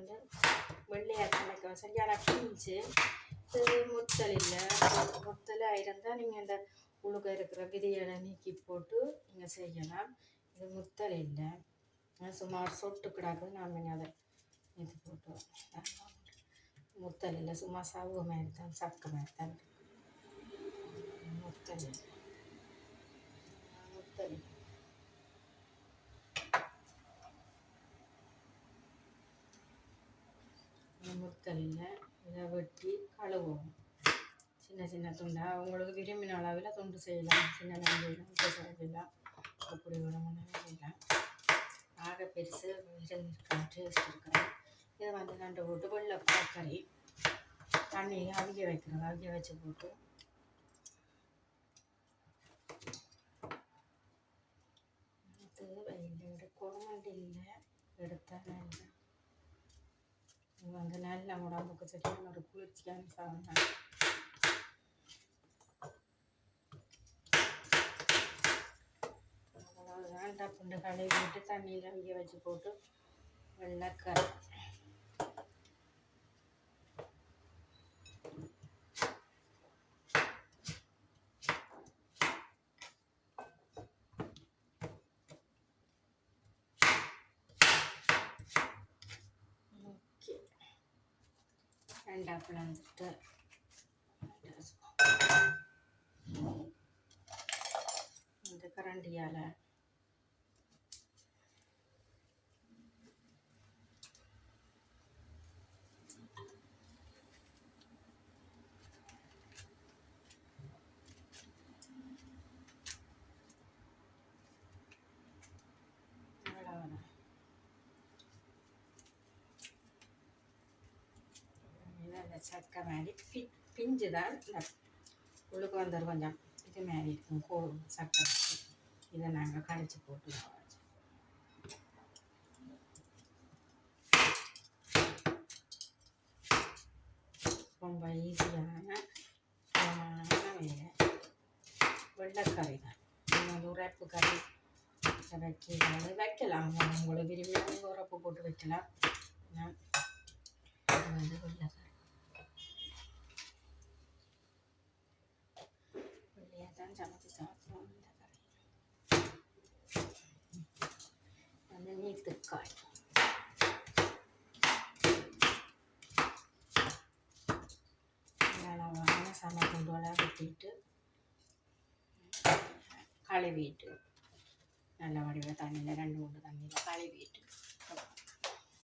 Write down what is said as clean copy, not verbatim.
வந்து வெள்ளையாக சமைக்க சரியான பிஞ்சு இது முத்தல் இல்லை. முத்தலாக இருந்தால் நீங்கள் இந்த உழுக இருக்கிற விதைகளை நீக்கி போட்டு நீங்கள் செய்யலாம். இது முத்தல் இல்லை, சுமார் சொட்டு கிடாக்கு. நான் அதை இது போட்டு முத்தல் இல்லை, சும்மா சவுக மாதிரி தான், சக்க மாதிரி தான் முத்தல் இல்லை. முத்தல் முத்தல் இல்லை. இதை வெட்டி கழுவோம் சின்ன சின்ன துண்டாக. உங்களுக்கு விரும்பின அளவில் துண்டு செய்யலாம். சின்ன நெஞ்செல்லாம் செய்யலாம், அப்படி வேணும்னா செய்யலாம். ஆக பெருசு இருக்காது, டேஸ்ட் இருக்காது. இதை வந்து நண்டு போட்டு வெள்ளை பாக்கறி தண்ணியில் அவிய வைக்கிறோம். அவிய வச்சு போட்டு தேவையில்லை, குழம்பு இல்லை எடுத்தால் நல்லா. இது வந்து நல்ல உடம்புக்கு சரியான ஒரு குளிர்ச்சியான சாதம். அவ்வளோதான். டப்புண்டு கழுவி விட்டு தண்ணியில் அவிய வச்சு போட்டு வெள்ளைக்கரை ரெண்டாப்பில் வந்துட்டு இந்த கரண்டியால் சக்கை மாதிரி பிஞ்சு தான் உள்ளுக்கு வந்துடும். கொஞ்சம் இது மாதிரி இருக்கும் சக்கை. இதை நாங்கள் கழிச்சு போட்டு ரொம்ப ஈஸியான வேலை. வெள்ளைக்கறி தான். நீங்கள் உரைப்பு கறி வைக்கலாம். உங்களை விரும்பி உரைப்பு போட்டு வைக்கலாம். அது வந்து வெள்ளைக்கறி வெள்ளையாக தான் சமைச்சு சாப்பிடுவோம். இந்த கறி வந்து நீர்த்துக்காய் அளவான சமைக்குண்டோலாம் வெட்டிட்டு கழுவிட்டு நல்ல வடிவ தண்ணியில் 2 3 தண்ணியில் கழுவிட்டு